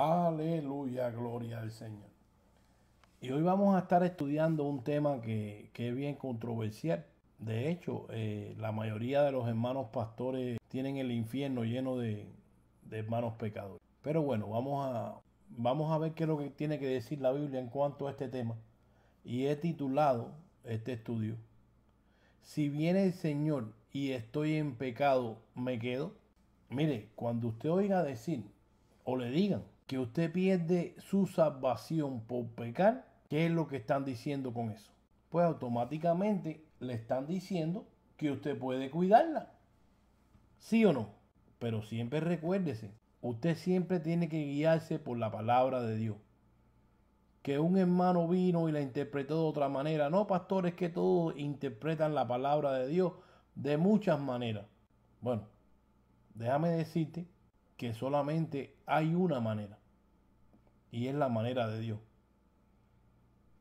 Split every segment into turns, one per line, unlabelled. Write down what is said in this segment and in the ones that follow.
Aleluya, gloria al Señor. Y hoy vamos a estar estudiando un tema que es bien controversial. De hecho, la mayoría de los hermanos pastores tienen el infierno lleno de hermanos pecadores. Pero bueno, vamos a ver qué es lo que tiene que decir la Biblia en cuanto a este tema. Y he titulado este estudio: Si viene el Señor y estoy en pecado, ¿me quedo? Mire, cuando usted oiga decir o le digan que usted pierde su salvación por pecar, ¿qué es lo que están diciendo con eso? Pues automáticamente le están diciendo que usted puede cuidarla. ¿Sí o no? Pero siempre recuérdese, usted siempre tiene que guiarse por la palabra de Dios. Que un hermano vino y la interpretó de otra manera. No, pastor, es que todos interpretan la palabra de Dios de muchas maneras. Bueno, déjame decirte que solamente hay una manera, y es la manera de Dios.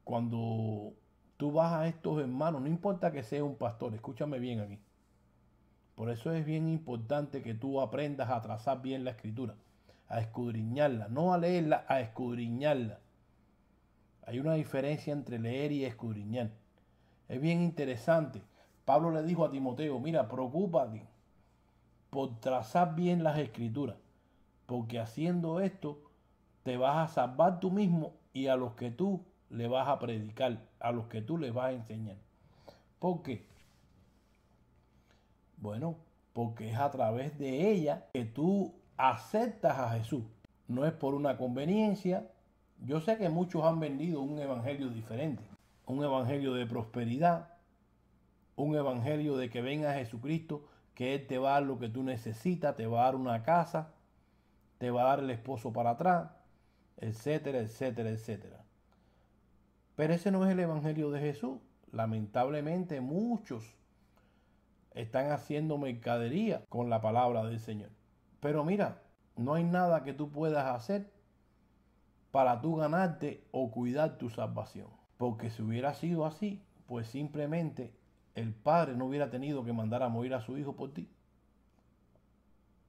Cuando tú vas a estos hermanos, no importa que sea un pastor, escúchame bien aquí. Por eso es bien importante que tú aprendas a trazar bien la escritura, a escudriñarla, no a leerla, a escudriñarla. Hay una diferencia entre leer y escudriñar. Es bien interesante. Pablo le dijo a Timoteo, mira, preocúpate por trazar bien las escrituras, porque haciendo esto te vas a salvar tú mismo y a los que tú le vas a predicar, a los que tú les vas a enseñar. ¿Por qué? Bueno, porque es a través de ella que tú aceptas a Jesús. No es por una conveniencia. Yo sé que muchos han vendido un evangelio diferente, un evangelio de prosperidad, un evangelio de que venga Jesucristo, que Él te va a dar lo que tú necesitas, te va a dar una casa, te va a dar el esposo para atrás, etcétera, etcétera, etcétera. Pero ese no es el evangelio de Jesús. Lamentablemente muchos están haciendo mercadería con la palabra del Señor. Pero mira, no hay nada que tú puedas hacer para tú ganarte o cuidar tu salvación. Porque si hubiera sido así, pues simplemente el Padre no hubiera tenido que mandar a morir a su Hijo por ti.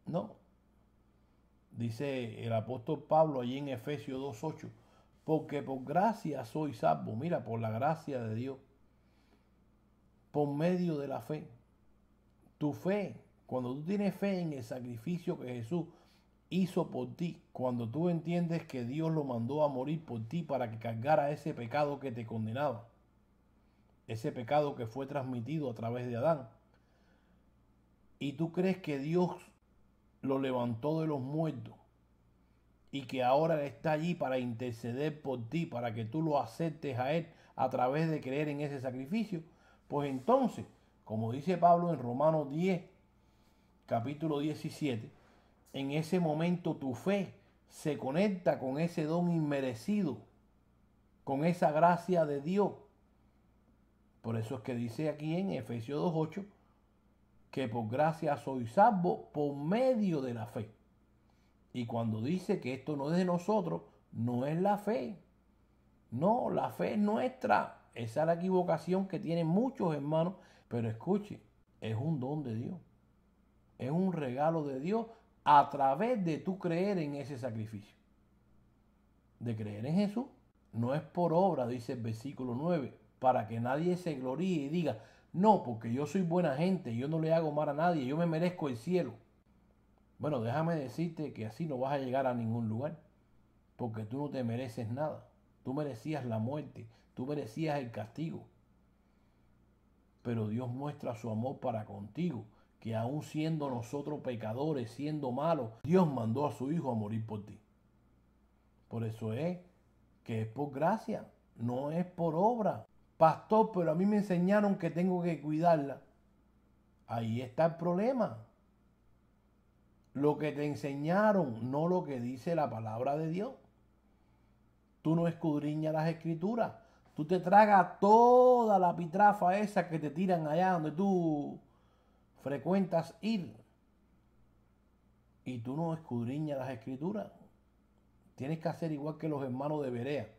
No. Dice el apóstol Pablo allí en Efesios 2:8, porque por gracia soy salvo. Mira, por la gracia de Dios, por medio de la fe. Tu fe, cuando tú tienes fe en el sacrificio que Jesús hizo por ti, cuando tú entiendes que Dios lo mandó a morir por ti para que cargara ese pecado que te condenaba, ese pecado que fue transmitido a través de Adán, y tú crees que Dios lo levantó de los muertos y que ahora está allí para interceder por ti, para que tú lo aceptes a Él a través de creer en ese sacrificio, pues entonces, como dice Pablo en Romanos 10, capítulo 17, en ese momento tu fe se conecta con ese don inmerecido, con esa gracia de Dios. Por eso es que dice aquí en Efesios 2:8 que por gracia soy salvo por medio de la fe. Y cuando dice que esto no es de nosotros, no es la fe. No, la fe es nuestra. Esa es la equivocación que tienen muchos hermanos. Pero escuche, es un don de Dios. Es un regalo de Dios a través de tu creer en ese sacrificio. De creer en Jesús. No es por obra, dice el versículo 9, para que nadie se gloríe y diga, no, porque yo soy buena gente, yo no le hago mal a nadie, yo me merezco el cielo. Bueno, déjame decirte que así no vas a llegar a ningún lugar, porque tú no te mereces nada. Tú merecías la muerte, tú merecías el castigo. Pero Dios muestra su amor para contigo, que aun siendo nosotros pecadores, siendo malos, Dios mandó a su Hijo a morir por ti. Por eso es que es por gracia, no es por obra. Pastor, pero a mí me enseñaron que tengo que cuidarla. Ahí está el problema. Lo que te enseñaron, no lo que dice la palabra de Dios. Tú no escudriñas las escrituras. Tú te tragas toda la pitrafa esa que te tiran allá donde tú frecuentas ir. Y tú no escudriñas las escrituras. Tienes que hacer igual que los hermanos de Berea,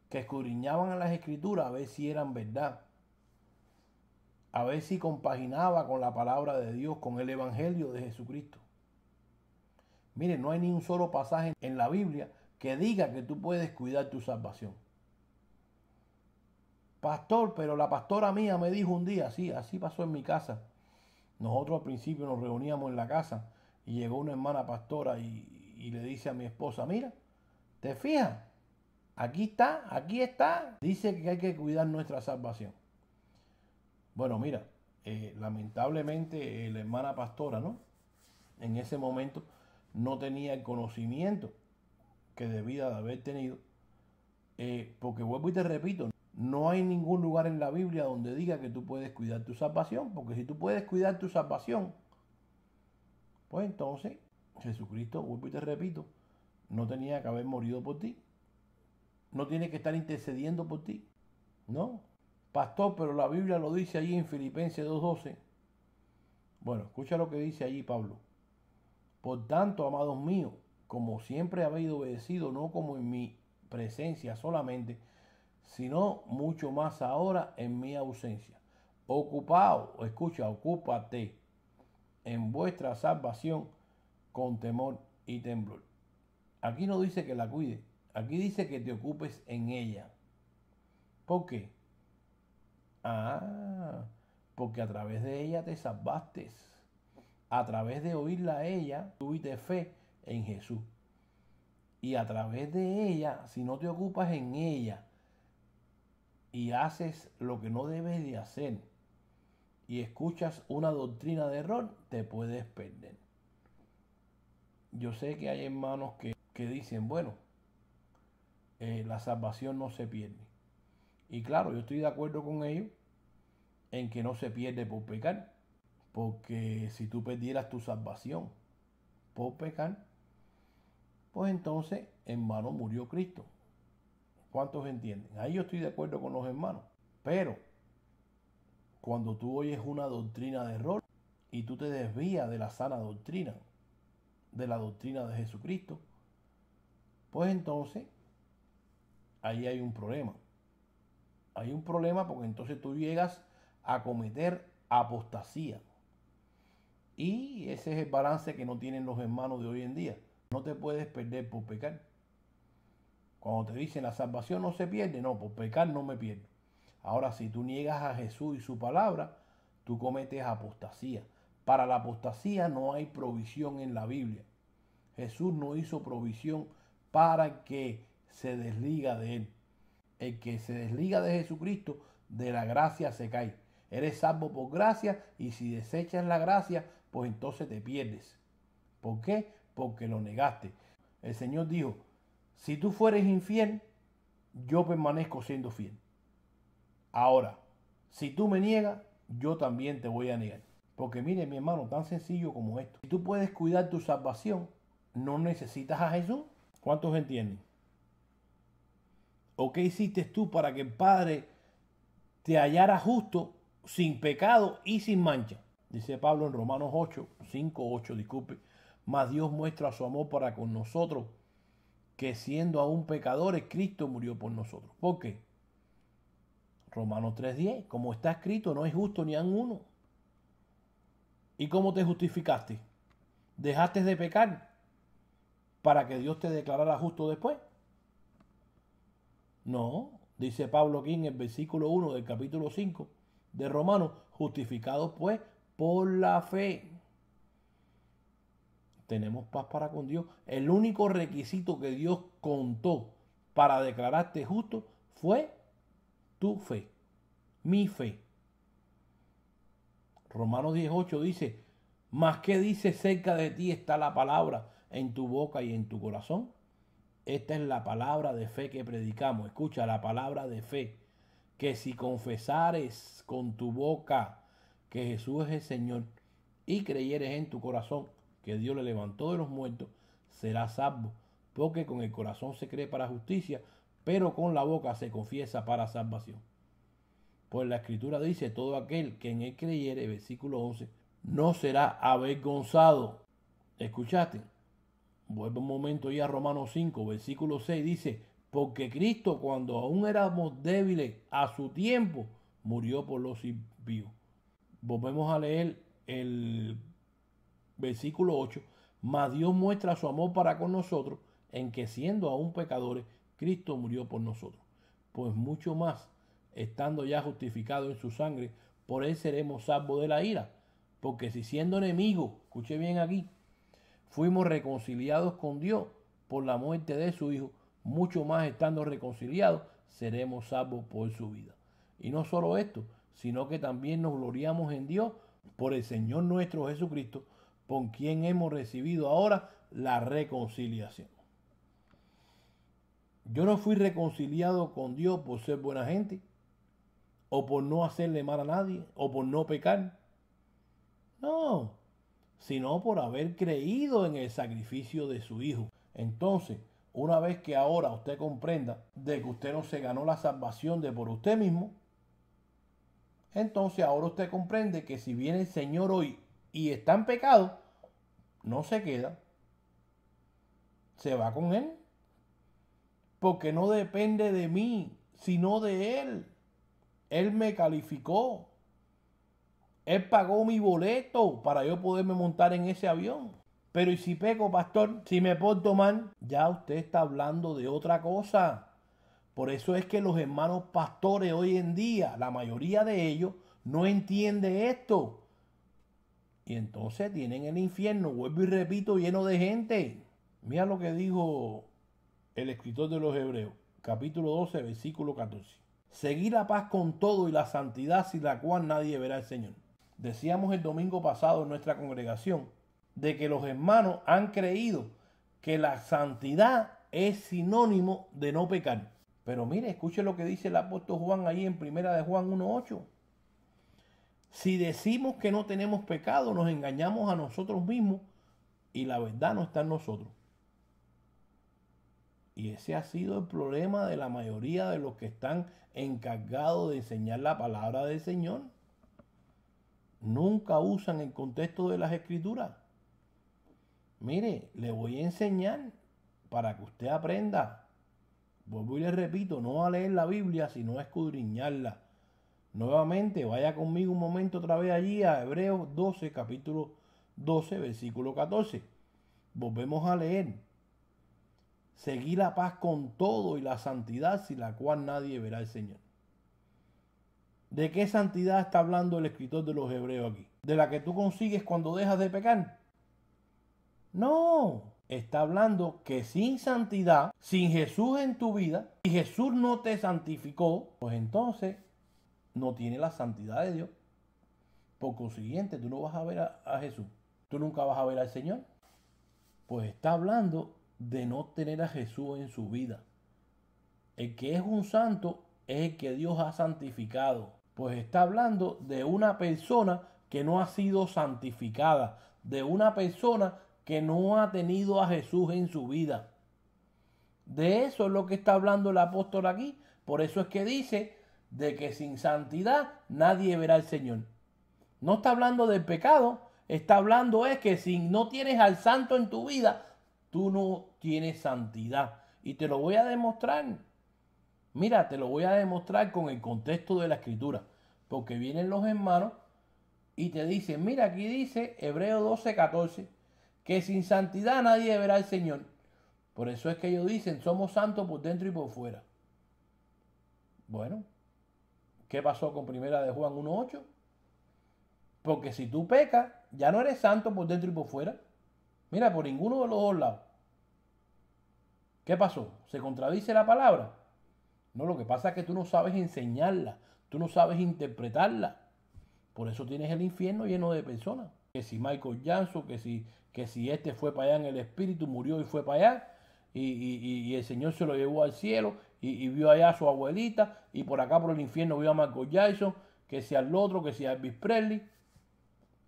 que escudriñaban a las escrituras a ver si eran verdad. A ver si compaginaba con la palabra de Dios, con el evangelio de Jesucristo. Mire, no hay ni un solo pasaje en la Biblia que diga que tú puedes cuidar tu salvación. Pastor, pero la pastora mía me dijo un día, sí, así pasó en mi casa. Nosotros al principio nos reuníamos en la casa y llegó una hermana pastora y le dice a mi esposa, mira, ¿te fijas? Aquí está. Dice que hay que cuidar nuestra salvación. Bueno, mira, lamentablemente la hermana pastora, ¿no? En ese momento no tenía el conocimiento que debía de haber tenido, porque vuelvo y te repito, no hay ningún lugar en la Biblia donde diga que tú puedes cuidar tu salvación, porque si tú puedes cuidar tu salvación, pues entonces Jesucristo, vuelvo y te repito, no tenía que haber morido por ti, no tiene que estar intercediendo por ti, ¿no? Pastor, pero la Biblia lo dice allí en Filipenses 2:12. Bueno, escucha lo que dice allí Pablo. Por tanto, amados míos, como siempre habéis obedecido, no como en mi presencia solamente, sino mucho más ahora en mi ausencia. Ocupado, escucha, ocúpate en vuestra salvación con temor y temblor. Aquí no dice que la cuide, aquí dice que te ocupes en ella. ¿Por qué? Porque a través de ella te salvaste. A través de oírla a ella, tuviste fe en Jesús. Y a través de ella, si no te ocupas en ella y haces lo que no debes de hacer y escuchas una doctrina de error, te puedes perder. Yo sé que hay hermanos que dicen, bueno, la salvación no se pierde. Y claro, yo estoy de acuerdo con ellos en que no se pierde por pecar. Porque si tú perdieras tu salvación por pecar, pues entonces en vano murió Cristo. ¿Cuántos entienden? Ahí yo estoy de acuerdo con los hermanos. Pero cuando tú oyes una doctrina de error y tú te desvías de la sana doctrina, de la doctrina de Jesucristo, pues entonces ahí hay un problema. Hay un problema porque entonces tú llegas a cometer apostasía. Y ese es el balance que no tienen los hermanos de hoy en día. No te puedes perder por pecar. Cuando te dicen la salvación no se pierde, no, por pecar no me pierdo. Ahora, si tú niegas a Jesús y su palabra, tú cometes apostasía. Para la apostasía no hay provisión en la Biblia. Jesús no hizo provisión para el que se desliga de él. El que se desliga de Jesucristo, de la gracia se cae. Eres salvo por gracia y si desechas la gracia, pues entonces te pierdes. ¿Por qué? Porque lo negaste. El Señor dijo, si tú fueres infiel, yo permanezco siendo fiel. Ahora, si tú me niegas, yo también te voy a negar. Porque mire, mi hermano, tan sencillo como esto. Si tú puedes cuidar tu salvación, no necesitas a Jesús. ¿Cuántos entienden? ¿O qué hiciste tú para que el Padre te hallara justo, sin pecado y sin mancha? Dice Pablo en Romanos 8, 5, 8, disculpe. Mas Dios muestra su amor para con nosotros, que siendo aún pecadores, Cristo murió por nosotros. ¿Por qué? Romanos 3:10, como está escrito, no es justo ni aun uno. ¿Y cómo te justificaste? ¿Dejaste de pecar para que Dios te declarara justo después? No, dice Pablo aquí en el versículo 1 del capítulo 5 de Romanos, justificados pues por la fe. Tenemos paz para con Dios. El único requisito que Dios contó para declararte justo fue tu fe, mi fe. Romanos 18 dice, ¿mas qué dice cerca de ti está la palabra en tu boca y en tu corazón? Esta es la palabra de fe que predicamos. Escucha, la palabra de fe. Que si confesares con tu boca que Jesús es el Señor y creyeres en tu corazón que Dios le levantó de los muertos, serás salvo. Porque con el corazón se cree para justicia, pero con la boca se confiesa para salvación. Pues la Escritura dice, todo aquel que en él creyere, versículo 11, no será avergonzado. ¿Escuchaste? Vuelve un momento ya a Romanos 5, versículo 6, dice, porque Cristo cuando aún éramos débiles a su tiempo, murió por los impíos. Volvemos a leer el versículo 8, mas Dios muestra su amor para con nosotros en que siendo aún pecadores, Cristo murió por nosotros. Pues mucho más, estando ya justificados en su sangre, por él seremos salvos de la ira. Porque si siendo enemigos, escuche bien aquí, fuimos reconciliados con Dios por la muerte de su Hijo, mucho más estando reconciliados, seremos salvos por su vida. Y no solo esto, sino que también nos gloriamos en Dios por el Señor nuestro Jesucristo, por quien hemos recibido ahora la reconciliación. Yo no fui reconciliado con Dios por ser buena gente, o por no hacerle mal a nadie, o por no pecar. No, sino por haber creído en el sacrificio de su Hijo. Entonces, una vez que ahora usted comprenda de que usted no se ganó la salvación de por usted mismo, entonces ahora usted comprende que si viene el Señor hoy y está en pecado, no se queda, se va con Él, porque no depende de mí, sino de Él. Él me calificó. Él pagó mi boleto para yo poderme montar en ese avión. Pero ¿y si peco, pastor? Si me porto mal, ya usted está hablando de otra cosa. Por eso es que los hermanos pastores hoy en día, la mayoría de ellos, no entiende esto. Y entonces tienen el infierno, vuelvo y repito, lleno de gente. Mira lo que dijo el escritor de los Hebreos, capítulo 12, versículo 14. Seguir la paz con todo y la santidad sin la cual nadie verá al Señor. Decíamos el domingo pasado en nuestra congregación de que los hermanos han creído que la santidad es sinónimo de no pecar. Pero mire, escuche lo que dice el apóstol Juan ahí en primera de Juan 1:8. Si decimos que no tenemos pecado, nos engañamos a nosotros mismos y la verdad no está en nosotros. Y ese ha sido el problema de la mayoría de los que están encargados de enseñar la palabra del Señor. Nunca usan el contexto de las Escrituras. Mire, le voy a enseñar para que usted aprenda. Vuelvo y le repito, no a leer la Biblia, sino a escudriñarla. Nuevamente, vaya conmigo un momento otra vez allí a Hebreos 12, capítulo 12, versículo 14. Volvemos a leer. Seguir la paz con todo y la santidad sin la cual nadie verá al Señor. ¿De qué santidad está hablando el escritor de los Hebreos aquí? ¿De la que tú consigues cuando dejas de pecar? No, está hablando que sin santidad, sin Jesús en tu vida, si Jesús no te santificó, pues entonces no tiene la santidad de Dios. Por consiguiente, tú no vas a ver a Jesús. Tú nunca vas a ver al Señor. Pues está hablando de no tener a Jesús en su vida. El que es un santo es el que Dios ha santificado. Pues está hablando de una persona que no ha sido santificada, de una persona que no ha tenido a Jesús en su vida. De eso es lo que está hablando el apóstol aquí. Por eso es que dice de que sin santidad nadie verá al Señor. No está hablando del pecado, está hablando es que si no tienes al santo en tu vida, tú no tienes santidad. Y te lo voy a demostrar. Mira, te lo voy a demostrar con el contexto de la escritura. Porque vienen los hermanos y te dicen, mira, aquí dice Hebreos 12, 14, que sin santidad nadie verá al Señor. Por eso es que ellos dicen, somos santos por dentro y por fuera. Bueno, ¿qué pasó con primera de Juan 1:8? Porque si tú pecas, ya no eres santo por dentro y por fuera. Mira, por ninguno de los dos lados. ¿Qué pasó? ¿Se contradice la palabra? No, lo que pasa es que tú no sabes enseñarla, tú no sabes interpretarla. Por eso tienes el infierno lleno de personas. Que si Michael Jackson, que si este fue para allá en el espíritu, murió y fue para allá, y el Señor se lo llevó al cielo, y vio allá a su abuelita, y por acá por el infierno vio a Michael Jackson, que si al otro, que si a Elvis Presley.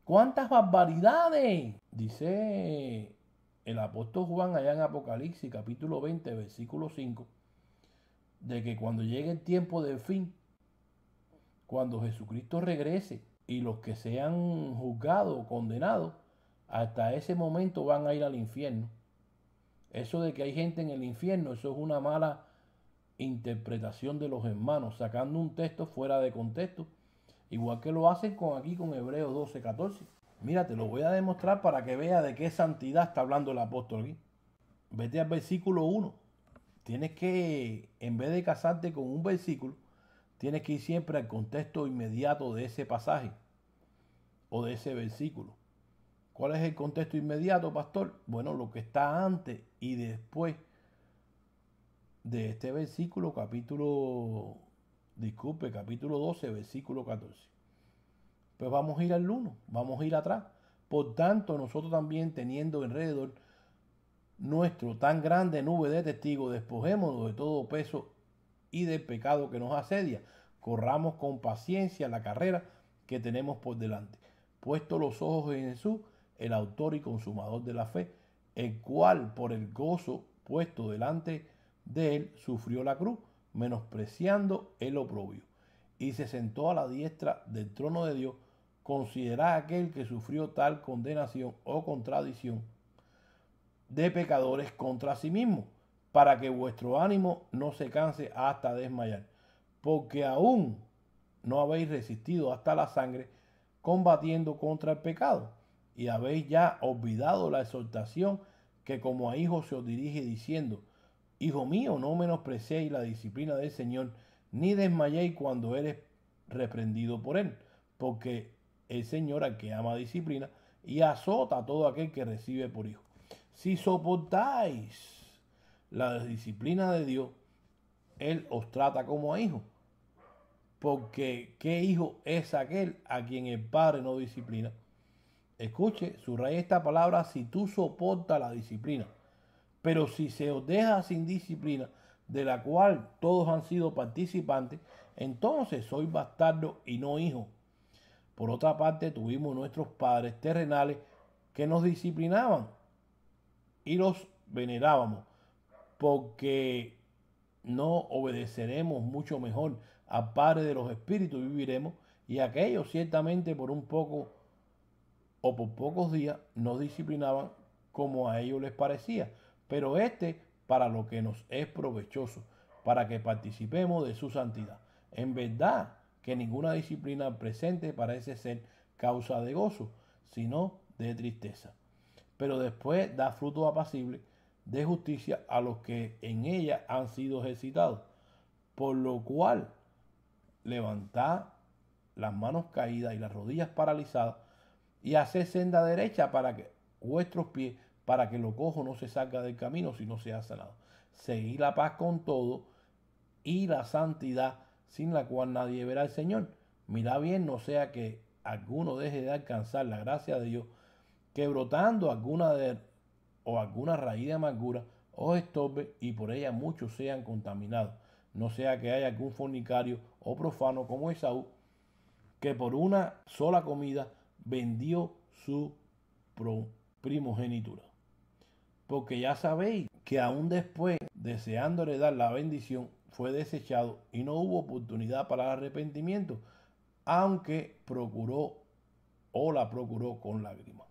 ¡Cuántas barbaridades! Dice el apóstol Juan allá en Apocalipsis, capítulo 20, versículo 5, de que cuando llegue el tiempo del fin, cuando Jesucristo regrese y los que sean juzgados o condenados, hasta ese momento van a ir al infierno. Eso de que hay gente en el infierno, eso es una mala interpretación de los hermanos, sacando un texto fuera de contexto, igual que lo hacen aquí con Hebreos 12, 14. Mira, te lo voy a demostrar para que veas de qué santidad está hablando el apóstol aquí. Vete al versículo 1. Tienes que, en vez de casarte con un versículo, tienes que ir siempre al contexto inmediato de ese pasaje o de ese versículo. ¿Cuál es el contexto inmediato, pastor? Bueno, lo que está antes y después de este versículo, capítulo 12, versículo 14. Pues vamos a ir al 1, vamos a ir atrás. Por tanto, nosotros también teniendo alrededor nuestro tan grande nube de testigos, despojémonos de todo peso y del pecado que nos asedia. Corramos con paciencia la carrera que tenemos por delante. Puesto los ojos en Jesús, el autor y consumador de la fe, el cual por el gozo puesto delante de él sufrió la cruz, menospreciando el oprobio, y se sentó a la diestra del trono de Dios. Considerad aquel que sufrió tal condenación o contradicción de pecadores contra sí mismo, para que vuestro ánimo no se canse hasta desmayar, porque aún no habéis resistido hasta la sangre combatiendo contra el pecado, y habéis ya olvidado la exhortación que como a hijos se os dirige diciendo: Hijo mío, no menospreciéis la disciplina del Señor, ni desmayéis cuando eres reprendido por él, porque el Señor al que ama disciplina y azota a todo aquel que recibe por hijo. Si soportáis la disciplina de Dios, Él os trata como a hijos. Porque ¿qué hijo es aquel a quien el Padre no disciplina? Escuche, subraya esta palabra: si tú soportas la disciplina. Pero si se os deja sin disciplina, de la cual todos han sido participantes, entonces sois bastardos y no hijos. Por otra parte, tuvimos nuestros padres terrenales que nos disciplinaban y los venerábamos, porque no obedeceremos mucho mejor al Padre de los Espíritus y viviremos, y aquellos ciertamente por un poco o por pocos días nos disciplinaban como a ellos les parecía, pero para lo que nos es provechoso, para que participemos de su santidad. En verdad que ninguna disciplina presente parece ser causa de gozo, sino de tristeza, pero después da fruto apacible de justicia a los que en ella han sido ejercitados. Por lo cual, levantad las manos caídas y las rodillas paralizadas, y haced senda derecha para que vuestros pies, para que lo cojo no se salga del camino, sino sea sanado. Seguid la paz con todo y la santidad, sin la cual nadie verá al Señor. Mirad bien, no sea que alguno deje de alcanzar la gracia de Dios, que brotando alguna raíz de amargura os estorbe y por ella muchos sean contaminados. No sea que haya algún fornicario o profano como Esaú, que por una sola comida vendió su primogenitura. Porque ya sabéis que aún después, deseando heredar la bendición, fue desechado y no hubo oportunidad para el arrepentimiento, aunque la procuró con lágrimas.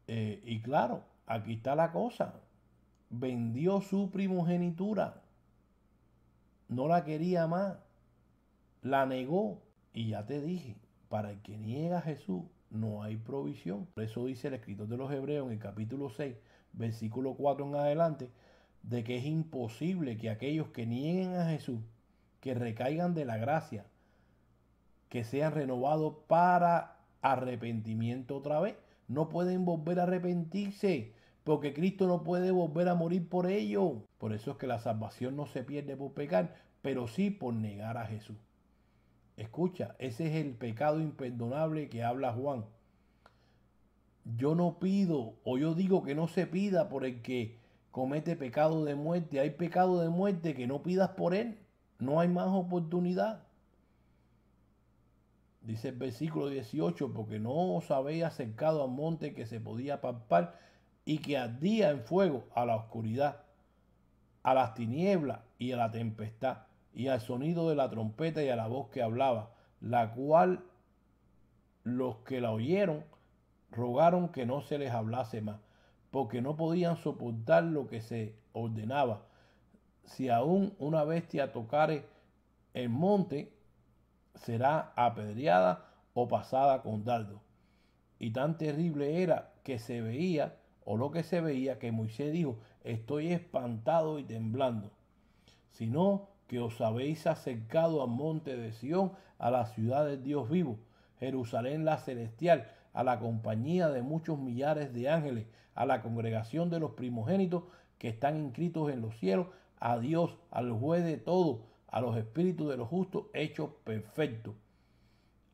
Y claro, aquí está la cosa. Vendió su primogenitura. No la quería más. La negó. Y ya te dije, para el que niega a Jesús no hay provisión. Por eso dice el escritor de los Hebreos en el capítulo 6, versículo 4 en adelante, de que es imposible que aquellos que nieguen a Jesús, que recaigan de la gracia, que sean renovados para arrepentimiento otra vez. No pueden volver a arrepentirse, porque Cristo no puede volver a morir por ello. Por eso es que la salvación no se pierde por pecar, pero sí por negar a Jesús. Escucha, ese es el pecado imperdonable que habla Juan. Yo no pido, o yo digo que no se pida por el que comete pecado de muerte. Hay pecado de muerte que no pidas por él. No hay más oportunidad. Dice el versículo 18, porque no os habéis acercado al monte que se podía palpar y que ardía en fuego, a la oscuridad, a las tinieblas y a la tempestad, y al sonido de la trompeta y a la voz que hablaba, la cual los que la oyeron rogaron que no se les hablase más, porque no podían soportar lo que se ordenaba. Si aún una bestia tocare el monte, será apedreada o pasada con dardo. y tan terrible era que se veía, o lo que se veía, que Moisés dijo: estoy espantado y temblando, sino que os habéis acercado al monte de Sión, a la ciudad del Dios vivo, Jerusalén la celestial, a la compañía de muchos millares de ángeles, a la congregación de los primogénitos que están inscritos en los cielos, a Dios, al juez de todo, a los espíritus de los justos hechos perfectos,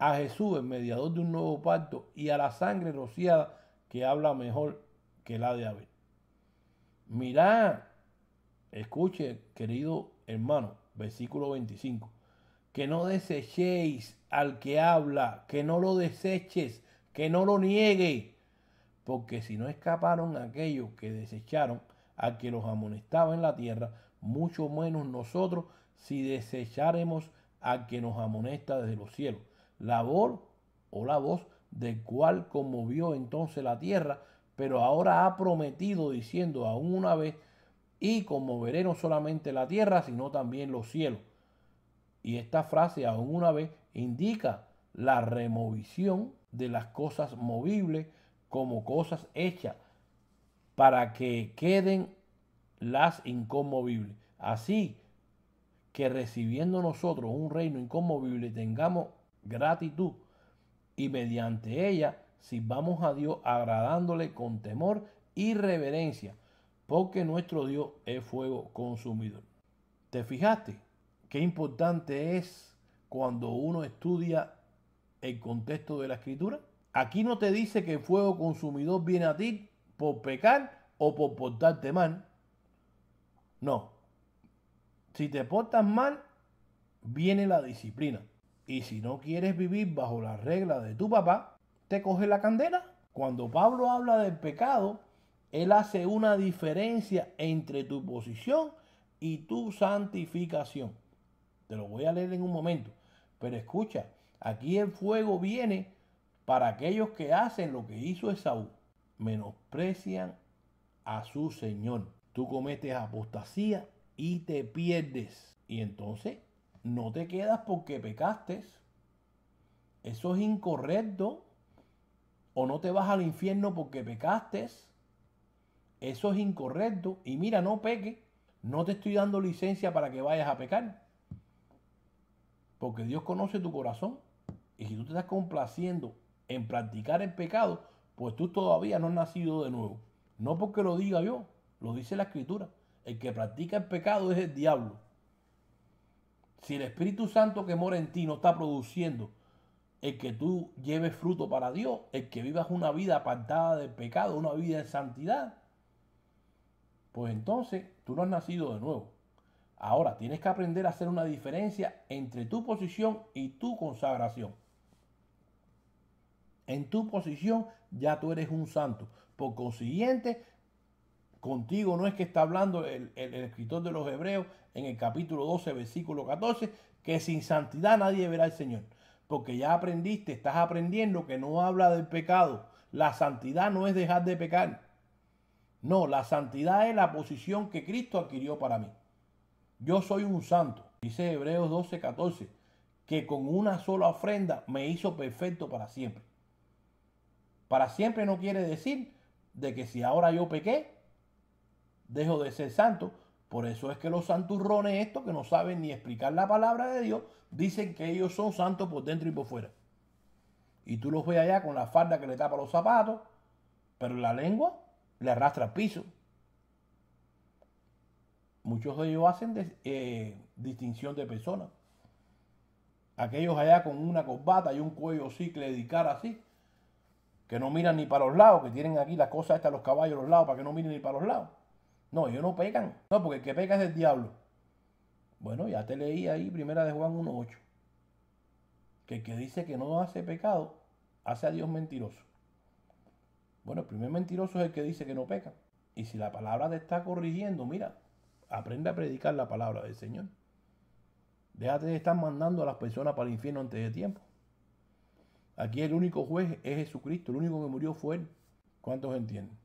a Jesús, el mediador de un nuevo pacto, y a la sangre rociada que habla mejor que la de Abel. Mirad, escuche, querido hermano, versículo 25, que no desechéis al que habla, que no lo deseches, que no lo niegue, porque si no escaparon aquellos que desecharon al que los amonestaba en la tierra, mucho menos nosotros si desecharemos al que nos amonesta desde los cielos. La voz del cual conmovió entonces la tierra, pero ahora ha prometido diciendo aún una vez: y conmoveré no solamente la tierra, sino también los cielos. Y esta frase, aún una vez, indica la removición de las cosas movibles como cosas hechas para que queden las inconmovibles. Así que recibiendo nosotros un reino inconmovible, tengamos gratitud y mediante ella sirvamos a Dios agradándole con temor y reverencia, porque nuestro Dios es fuego consumidor. ¿Te fijaste qué importante es cuando uno estudia el contexto de la escritura? Aquí no te dice que el fuego consumidor viene a ti por pecar o por portarte mal. No. Si te portas mal, viene la disciplina. Y si no quieres vivir bajo las reglas de tu papá, te coge la candela. Cuando Pablo habla del pecado, él hace una diferencia entre tu posición y tu santificación. Te lo voy a leer en un momento. Pero escucha, aquí el fuego viene para aquellos que hacen lo que hizo Esaú. Menosprecian a su Señor. Tú cometes apostasía y te pierdes. Y entonces no te quedas porque pecaste. Eso es incorrecto. O no te vas al infierno porque pecaste. Eso es incorrecto. Y mira, no peques. No te estoy dando licencia para que vayas a pecar. Porque Dios conoce tu corazón. Y si tú te estás complaciendo en practicar el pecado, pues tú todavía no has nacido de nuevo. No porque lo diga yo, lo dice la Escritura. El que practica el pecado es el diablo. Si el Espíritu Santo que mora en ti no está produciendo el que tú lleves fruto para Dios, el que vivas una vida apartada del pecado, una vida de santidad, pues entonces tú no has nacido de nuevo. Ahora tienes que aprender a hacer una diferencia entre tu posición y tu consagración. En tu posición ya tú eres un santo. Por consiguiente, contigo no es que está hablando el escritor de los Hebreos en el capítulo 12, versículo 14, que sin santidad nadie verá al Señor. Porque ya aprendiste, estás aprendiendo que no habla del pecado. La santidad no es dejar de pecar. No, la santidad es la posición que Cristo adquirió para mí. Yo soy un santo. Dice Hebreos 12, 14, que con una sola ofrenda me hizo perfecto para siempre. Para siempre no quiere decir de que si ahora yo pequé, dejo de ser santo. Por eso es que los santurrones estos que no saben ni explicar la palabra de Dios, dicen que ellos son santos por dentro y por fuera. Y tú los ves allá con la falda que le tapa los zapatos, pero la lengua le arrastra al piso. Muchos de ellos hacen distinción de personas. Aquellos allá con una corbata y un cuello cicle de cara así, que no miran ni para los lados, que tienen aquí las cosas estas, los caballos a los lados, para que no miren ni para los lados. No, ellos no pecan. No, porque el que peca es el diablo. Bueno, ya te leí ahí, primera de Juan 1:8. Que el que dice que no hace pecado, hace a Dios mentiroso. Bueno, el primer mentiroso es el que dice que no peca. Y si la palabra te está corrigiendo, mira, aprende a predicar la palabra del Señor. Déjate de estar mandando a las personas para el infierno antes de tiempo. Aquí el único juez es Jesucristo, el único que murió fue Él. ¿Cuántos entienden?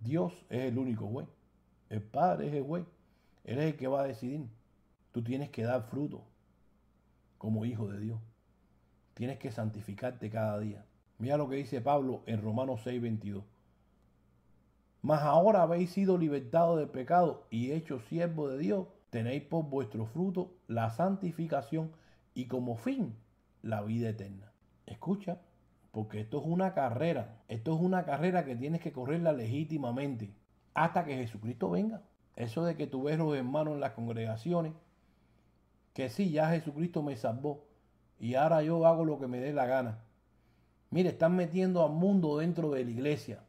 Dios es el único juez. El Padre es el juez. Él es el que va a decidir. Tú tienes que dar fruto como hijo de Dios. Tienes que santificarte cada día. Mira lo que dice Pablo en Romanos 6:22. Mas ahora habéis sido libertados del pecado y hechos siervos de Dios, tenéis por vuestro fruto la santificación y como fin la vida eterna. Escucha, porque esto es una carrera. Esto es una carrera que tienes que correrla legítimamente hasta que Jesucristo venga. Eso de que tú ves los hermanos en las congregaciones, que sí, ya Jesucristo me salvó y ahora yo hago lo que me dé la gana. Mire, están metiendo al mundo dentro de la iglesia.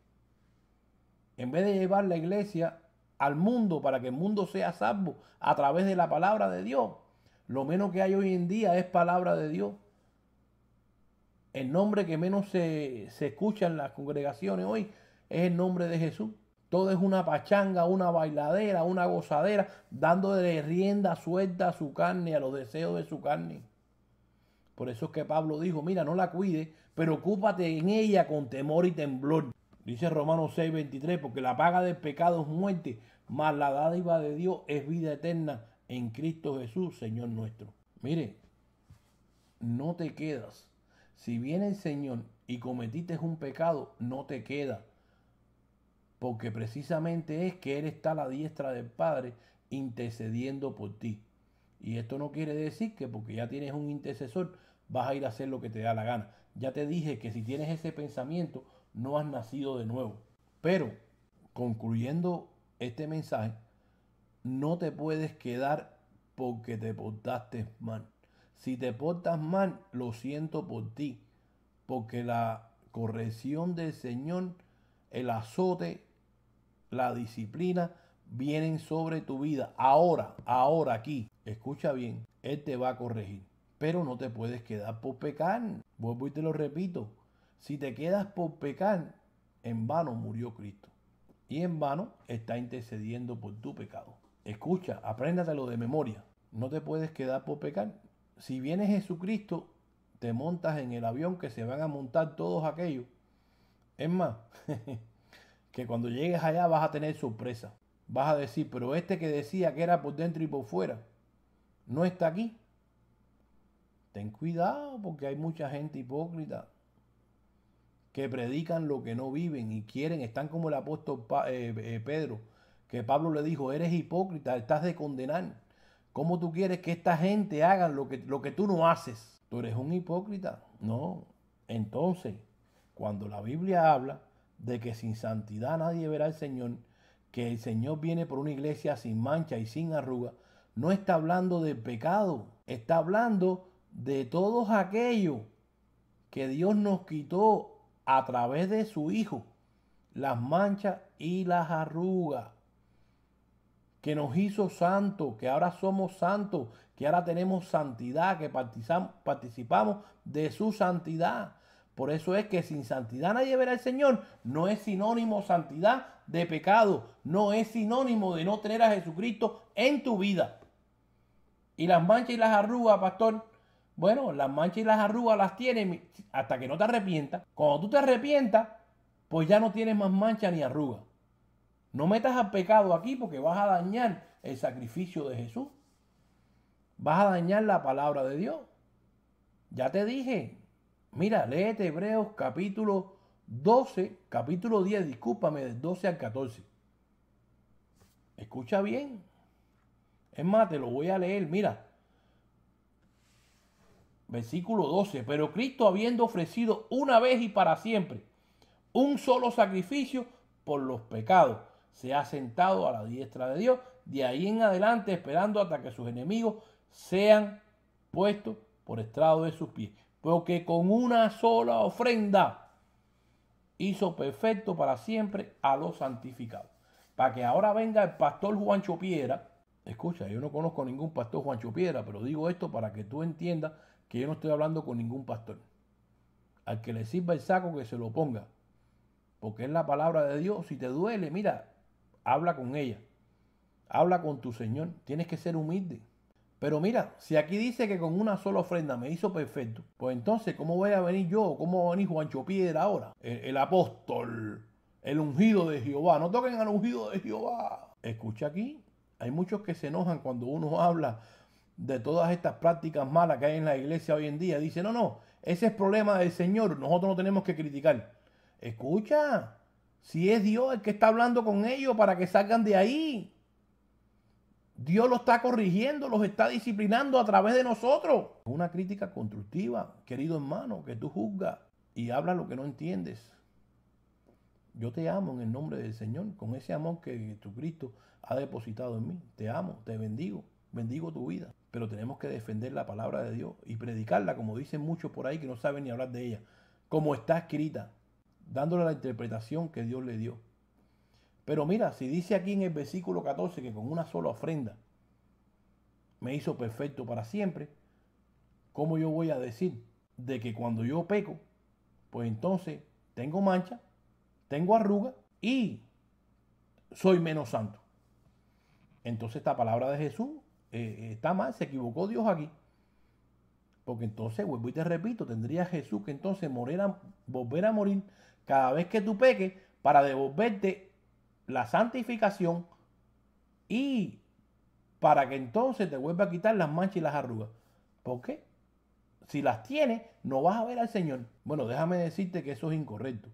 En vez de llevar la iglesia al mundo para que el mundo sea salvo a través de la palabra de Dios, lo menos que hay hoy en día es palabra de Dios. El nombre que menos se escucha en las congregaciones hoy es el nombre de Jesús. Todo es una pachanga, una bailadera, una gozadera, dándole rienda suelta a su carne, a los deseos de su carne. Por eso es que Pablo dijo, mira, no la cuides, pero ocúpate en ella con temor y temblor. Dice Romanos 6:23, porque la paga del pecado es muerte, mas la dádiva de Dios es vida eterna en Cristo Jesús, Señor nuestro. Mire, no te quedas. Si viene el Señor y cometiste un pecado, no te queda. Porque precisamente es que Él está a la diestra del Padre intercediendo por ti. Y esto no quiere decir que porque ya tienes un intercesor vas a ir a hacer lo que te da la gana. Ya te dije que si tienes ese pensamiento no has nacido de nuevo. Pero, concluyendo este mensaje, no te puedes quedar porque te portaste mal. Si te portas mal, lo siento por ti, porque la corrección del Señor, el azote, la disciplina, vienen sobre tu vida. Ahora, aquí, escucha bien, Él te va a corregir. Pero no te puedes quedar por pecar. Vuelvo y te lo repito. Si te quedas por pecar, en vano murió Cristo. Y en vano está intercediendo por tu pecado. Escucha, apréndatelo de memoria. No te puedes quedar por pecar. Si viene Jesucristo, te montas en el avión que se van a montar todos aquellos. Es más, que cuando llegues allá vas a tener sorpresa. Vas a decir, pero este que decía que era por dentro y por fuera, no está aquí. Ten cuidado porque hay mucha gente hipócrita que predican lo que no viven y quieren, están como el apóstol Pedro, que Pablo le dijo, eres hipócrita, estás de condenar. ¿Cómo tú quieres que esta gente haga lo que tú no haces? Tú eres un hipócrita. No. Entonces, cuando la Biblia habla de que sin santidad nadie verá al Señor, que el Señor viene por una iglesia sin mancha y sin arruga, no está hablando del pecado, está hablando de todos aquellos que Dios nos quitó a través de su Hijo, las manchas y las arrugas, que nos hizo santos, que ahora somos santos, que ahora tenemos santidad, que participamos de su santidad. Por eso es que sin santidad nadie verá al Señor. No es sinónimo santidad de pecado, no es sinónimo de no tener a Jesucristo en tu vida. Y las manchas y las arrugas, pastor, bueno, las manchas y las arrugas las tienes hasta que no te arrepientas. Cuando tú te arrepientas, pues ya no tienes más mancha ni arruga. No metas al pecado aquí porque vas a dañar el sacrificio de Jesús. Vas a dañar la palabra de Dios. Ya te dije. Mira, léete Hebreos capítulo 12, capítulo 10, discúlpame, del 12 al 14. Escucha bien. Es más, te lo voy a leer, mira. Versículo 12. Pero Cristo, habiendo ofrecido una vez y para siempre un solo sacrificio por los pecados, se ha sentado a la diestra de Dios, de ahí en adelante esperando hasta que sus enemigos sean puestos por estrado de sus pies. Porque con una sola ofrenda hizo perfecto para siempre a los santificados. Para que ahora venga el pastor Juancho Piedra. Escucha, yo no conozco ningún pastor Juancho Piedra, pero digo esto para que tú entiendas que yo no estoy hablando con ningún pastor. Al que le sirva el saco, que se lo ponga. Porque es la palabra de Dios. Si te duele, mira, habla con ella. Habla con tu Señor. Tienes que ser humilde. Pero mira, si aquí dice que con una sola ofrenda me hizo perfecto, pues entonces, ¿cómo voy a venir yo? ¿Cómo va a venir Juancho Piedra ahora? El apóstol, el ungido de Jehová. No toquen al ungido de Jehová. Escucha aquí. Hay muchos que se enojan cuando uno habla de todas estas prácticas malas que hay en la iglesia hoy en día. Dice, no, ese es problema del Señor, nosotros no tenemos que criticar. Escucha, si es Dios el que está hablando con ellos para que salgan de ahí. Dios los está corrigiendo, los está disciplinando a través de nosotros. Una crítica constructiva, querido hermano, que tú juzgas y hablas lo que no entiendes. Yo te amo en el nombre del Señor, con ese amor que Jesucristo ha depositado en mí. Te amo, te bendigo, bendigo tu vida. Pero tenemos que defender la palabra de Dios y predicarla, como dicen muchos por ahí que no saben ni hablar de ella, como está escrita, dándole la interpretación que Dios le dio. Pero mira, si dice aquí en el versículo 14 que con una sola ofrenda me hizo perfecto para siempre, ¿cómo yo voy a decir de que cuando yo peco, pues entonces tengo mancha, tengo arruga y soy menos santo? Entonces esta palabra de Jesús está mal, se equivocó Dios aquí. Porque entonces, vuelvo y te repito, tendría Jesús que entonces volver a morir cada vez que tú peques para devolverte la santificación y para que entonces te vuelva a quitar las manchas y las arrugas. ¿Por qué? Si las tienes, no vas a ver al Señor. Bueno, déjame decirte que eso es incorrecto.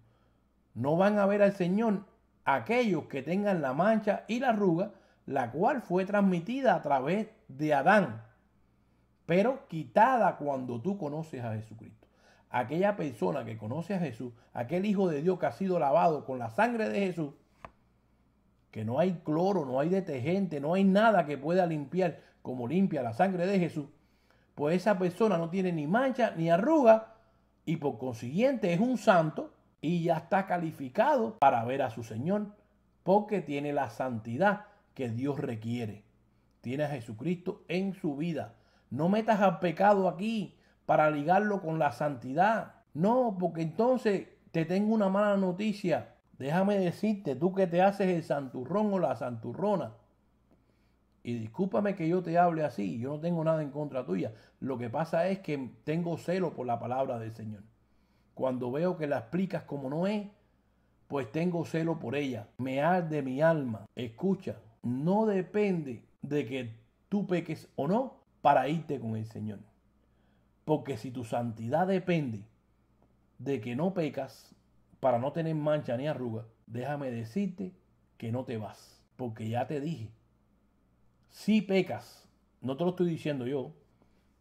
No van a ver al Señor aquellos que tengan la mancha y la arruga, la cual fue transmitida a través de Adán, pero quitada cuando tú conoces a Jesucristo. Aquella persona que conoce a Jesús, aquel Hijo de Dios que ha sido lavado con la sangre de Jesús, que no hay cloro, no hay detergente, no hay nada que pueda limpiar como limpia la sangre de Jesús, pues esa persona no tiene ni mancha ni arruga y por consiguiente es un santo y ya está calificado para ver a su Señor porque tiene la santidad que Dios requiere. Tiene a Jesucristo en su vida. No metas al pecado aquí para ligarlo con la santidad. No, porque entonces te tengo una mala noticia. Déjame decirte, tú que te haces el santurrón o la santurrona. Y discúlpame que yo te hable así, yo no tengo nada en contra tuya. Lo que pasa es que tengo celo por la palabra del Señor. Cuando veo que la explicas como no es, pues tengo celo por ella. Me arde mi alma. Escucha, no depende de que tú peques o no para irte con el Señor. Porque si tu santidad depende de que no pecas para no tener mancha ni arruga, déjame decirte que no te vas. Porque ya te dije, si pecas, no te lo estoy diciendo yo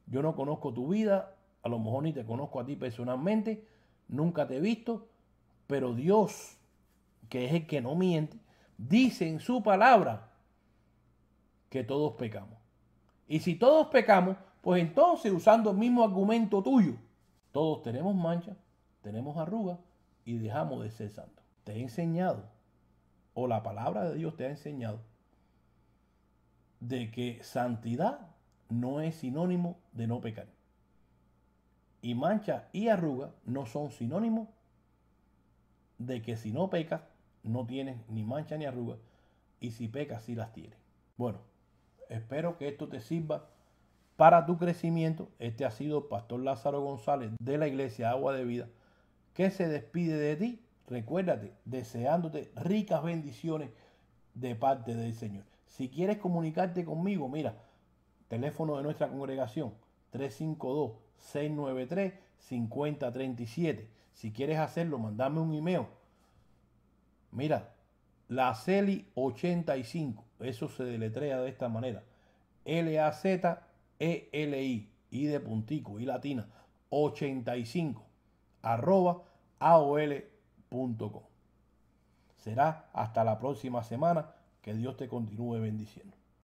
no conozco tu vida, a lo mejor ni te conozco a ti personalmente, nunca te he visto, pero Dios, que es el que no miente, dice en su palabra que todos pecamos. Y si todos pecamos, pues entonces usando el mismo argumento tuyo, todos tenemos mancha, tenemos arrugas y dejamos de ser santos. Te he enseñado, o la palabra de Dios te ha enseñado, de que santidad no es sinónimo de no pecar. Y mancha y arruga no son sinónimos de que si no pecas, no tienes ni mancha ni arruga. Y si pecas, sí las tienes. Bueno, espero que esto te sirva para tu crecimiento. Este ha sido el Pastor Lázaro González de la Iglesia Agua de Vida, que se despide de ti. Recuérdate, deseándote ricas bendiciones de parte del Señor. Si quieres comunicarte conmigo, mira, teléfono de nuestra congregación, 352-693-5037. Si quieres hacerlo, mandame un email. Mira, Lazeli85, eso se deletrea de esta manera. Lazeli, y de puntico, y latina, 85, @aol.com. Será hasta la próxima semana. Que Dios te continúe bendiciendo.